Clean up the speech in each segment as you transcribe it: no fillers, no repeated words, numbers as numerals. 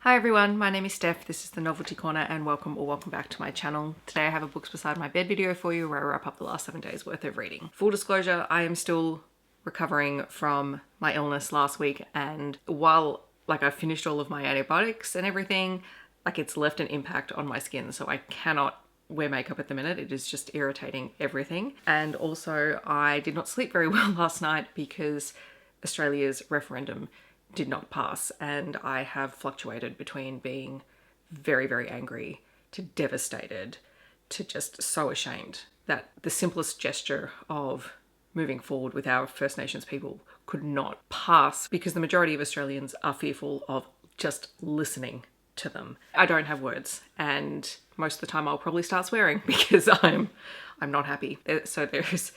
Hi everyone, my name is Steph, this is the Novelty Corner and welcome back to my channel. Today I have a books beside my bed video for you where I wrap up the last 7 days worth of reading. Full disclosure, I am still recovering from my illness last week, and while I finished all of my antibiotics and everything, it's left an impact on my skin, so I cannot wear makeup at the minute. It is just irritating everything. And also I did not sleep very well last night because Australia's referendum did not pass, and I have fluctuated between being very, very angry to devastated to just so ashamed that the simplest gesture of moving forward with our First Nations people could not pass because the majority of Australians are fearful of just listening to them. I don't have words, and most of the time I'll probably start swearing because I'm not happy. So there's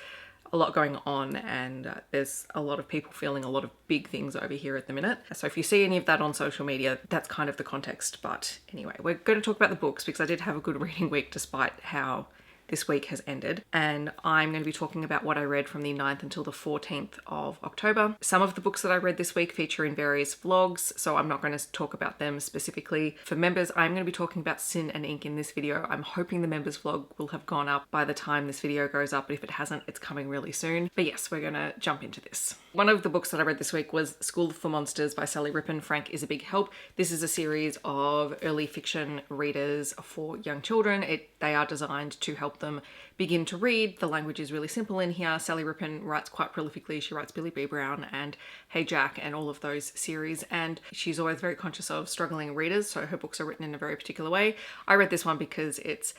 a lot going on, and there's a lot of people feeling a lot of big things over here at the minute. So if you see any of that on social media, that's kind of the context. But anyway, we're going to talk about the books because I did have a good reading week despite how this week has ended, and I'm going to be talking about what I read from the 9th until the 14th of October. Some of the books that I read this week feature in various vlogs, so I'm not going to talk about them specifically. For members, I'm going to be talking about Sin and Ink in this video. I'm hoping the members vlog will have gone up by the time this video goes up, but if it hasn't, it's coming really soon. But yes, we're going to jump into this. One of the books that I read this week was School for Monsters by Sally Rippin. Frank is a Big Help. This is a series of early fiction readers for young children. They are designed to help them begin to read. The language is really simple in here. Sally Rippin writes quite prolifically. She writes Billy B. Brown and Hey Jack and all of those series, and she's always very conscious of struggling readers, so her books are written in a very particular way. I read this one because it's,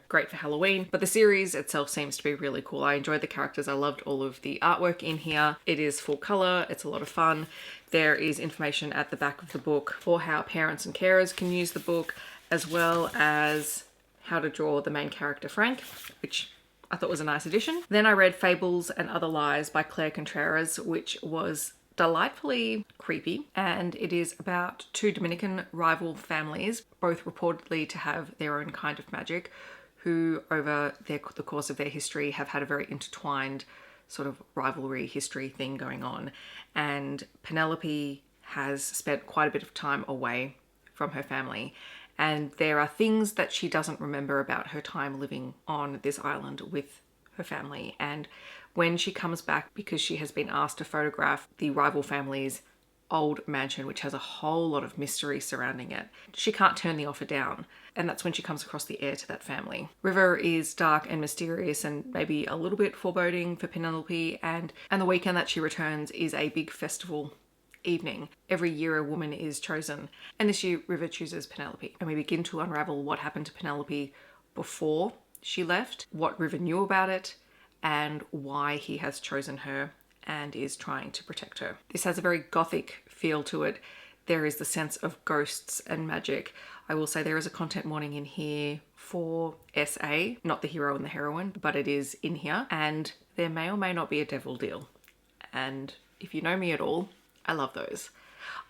great for Halloween, but the series itself seems to be really cool. I enjoyed the characters. I loved all of the artwork in here. It is full color. It's a lot of fun. There is information at the back of the book for how parents and carers can use the book, as well as how to draw the main character Frank, which I thought was a nice addition. Then I read Fables and Other Lies by Contreras, which was delightfully creepy, and it is about two Dominican rival families, both reportedly to have their own kind of magic, who over the course of their history have had a very intertwined sort of rivalry history thing going on. And Penelope has spent quite a bit of time away from her family, and there are things that she doesn't remember about her time living on this island with her family. And when she comes back, because she has been asked to photograph the rival family's old mansion, which has a whole lot of mystery surrounding it, she can't turn the offer down. And that's when she comes across the heir to that family. River is dark and mysterious and maybe a little bit foreboding for Penelope, and the weekend that she returns is a big festival evening. Every year a woman is chosen, and this year River chooses Penelope, and we begin to unravel what happened to Penelope before she left, what River knew about it, and why he has chosen her and is trying to protect her. This has a very gothic feel to it. There is the sense of ghosts and magic. I will say there is a content warning in here for SA, not the hero and the heroine, but it is in here, and there may or may not be a devil deal. And if you know me at all, I love those.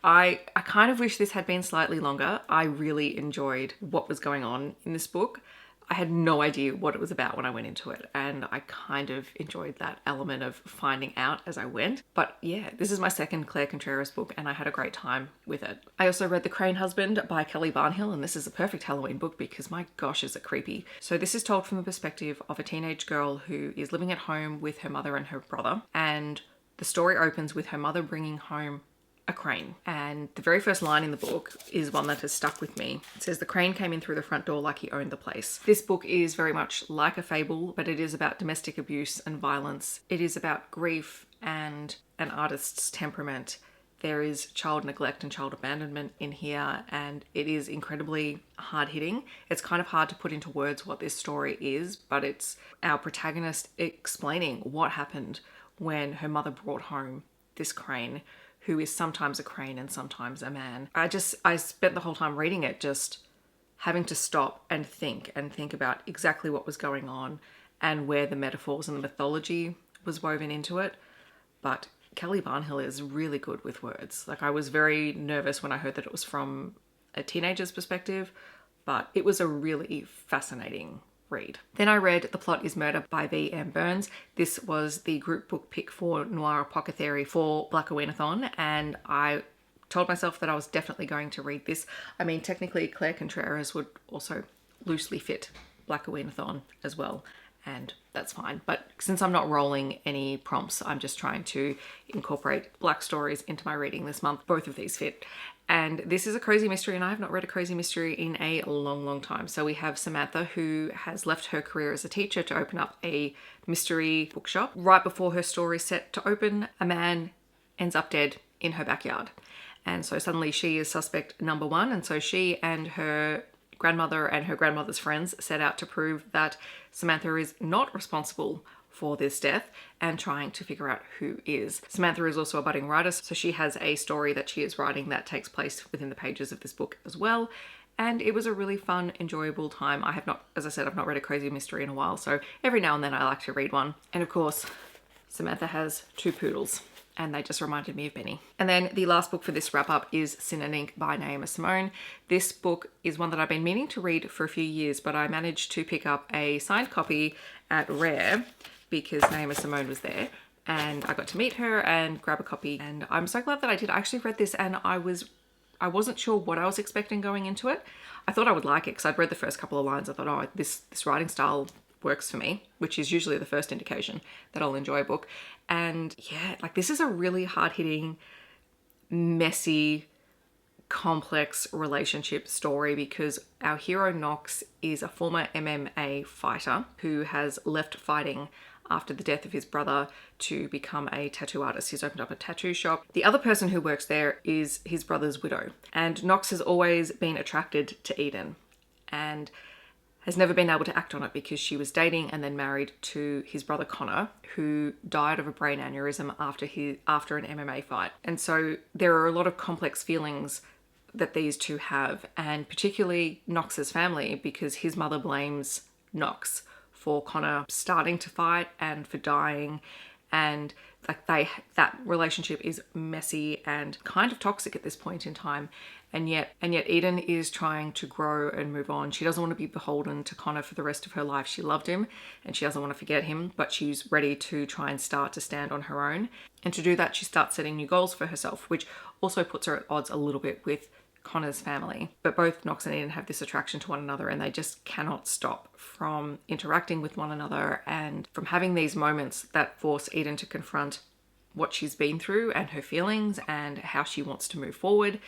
I kind of wish this had been slightly longer. I really enjoyed what was going on in this book. I had no idea what it was about when I went into it, and I kind of enjoyed that element of finding out as I went. But yeah, this is my second Contreras book, and I had a great time with it. I also read The Crane Husband by Barnhill, and this is a perfect Halloween book because my gosh, is it creepy. So this is told from the perspective of a teenage girl who is living at home with her mother and her brother, and the story opens with her mother bringing home a crane. And the very first line in the book is one that has stuck with me. It says, "The crane came in through the front door like he owned the place." This book is very much like a fable, but it is about domestic abuse and violence. It is about grief and an artist's temperament. There is child neglect and child abandonment in here, and it is incredibly hard-hitting. It's kind of hard to put into words what this story is, but it's our protagonist explaining what happened when her mother brought home this crane, who is sometimes a crane and sometimes a man. I spent the whole time reading it just having to stop and think about exactly what was going on and where the metaphors and the mythology was woven into it. But Barnhill is really good with words. I was very nervous when I heard that it was from a teenager's perspective, but it was a really fascinating read. Then I read The Plot is Murder by B.M. Burns. This was the group book pick for Noir Apothecary for Black Aweenathon, and I told myself that I was definitely going to read this. I mean, technically Claire Contreras would also loosely fit Black Aweenathon as well, and that's fine. But since I'm not rolling any prompts, I'm just trying to incorporate Black stories into my reading this month. Both of these fit. And this is a cozy mystery, and I have not read a cozy mystery in a long, long time. So we have Samantha, who has left her career as a teacher to open up a mystery bookshop. Right before her story is set to open, a man ends up dead in her backyard. And so suddenly she is suspect number one. And so she and her grandmother and her grandmother's friends set out to prove that Samantha is not responsible for this death and trying to figure out who is. Samantha is also a budding writer, so she has a story that she is writing that takes place within the pages of this book as well. And it was a really fun, enjoyable time. I have not, as I said, I've not read a crazy mystery in a while, so every now and then I like to read one. And of course, Samantha has 2 poodles, and they just reminded me of Benny. And then the last book for this wrap up is Sin and Ink by Naima Simone. This book is one that I've been meaning to read for a few years, but I managed to pick up a signed copy at Rare because Naima Simone was there, and I got to meet her and grab a copy, and I'm so glad that I did. I actually read this and I wasn't sure what I was expecting going into it. I thought I would like it because I'd read the first couple of lines. I thought, oh, this writing style works for me, which is usually the first indication that I'll enjoy a book. And yeah, like this is a really hard-hitting, messy, complex relationship story because our hero Knox is a former MMA fighter who has left fighting after the death of his brother to become a tattoo artist. He's opened up a tattoo shop. The other person who works there is his brother's widow. And Knox has always been attracted to Eden and has never been able to act on it because she was dating and then married to his brother Connor, who died of a brain aneurysm after an MMA fight. And so there are a lot of complex feelings that these two have, and particularly Knox's family, because his mother blames Knox for Connor starting to fight and for dying, and like that relationship is messy and kind of toxic at this point in time. And yet Eden is trying to grow and move on. She doesn't want to be beholden to Connor for the rest of her life. She loved him and she doesn't want to forget him, but she's ready to try and start to stand on her own. And to do that, she starts setting new goals for herself, which also puts her at odds a little bit with Connor's family. But both Knox and Eden have this attraction to one another, and they just cannot stop from interacting with one another and from having these moments that force Eden to confront what she's been through and her feelings and how she wants to move forward.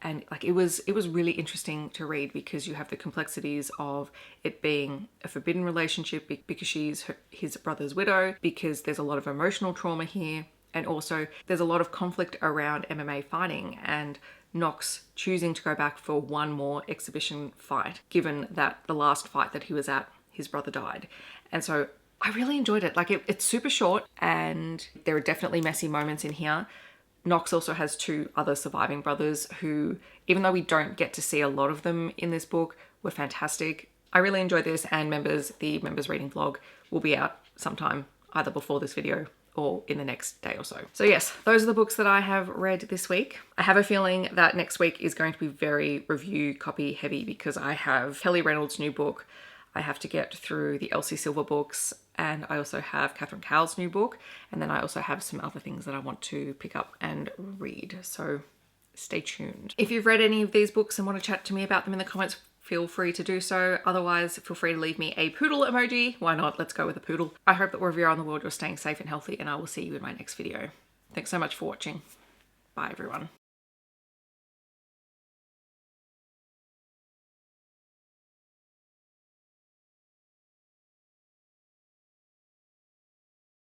And like it was really interesting to read because you have the complexities of it being a forbidden relationship because she's his brother's widow, because there's a lot of emotional trauma here, and also there's a lot of conflict around MMA fighting and Knox choosing to go back for one more exhibition fight, given that the last fight that he was at, his brother died. And so I really enjoyed it. Like it's super short and there are definitely messy moments in here. Knox also has 2 other surviving brothers who, even though we don't get to see a lot of them in this book, were fantastic. I really enjoyed this, and the members reading vlog will be out sometime either before this video or in the next day or so. So yes, those are the books that I have read this week. I have a feeling that next week is going to be very review copy heavy because I have Kelly Reynolds' new book. I have to get through the Elsie Silver books, and I also have Catherine Cowell's new book, and then I also have some other things that I want to pick up and read. So stay tuned. If you've read any of these books and want to chat to me about them in the comments, feel free to do so. Otherwise, feel free to leave me a poodle emoji. Why not? Let's go with a poodle. I hope that wherever you are in the world, you're staying safe and healthy, and I will see you in my next video. Thanks so much for watching. Bye, everyone.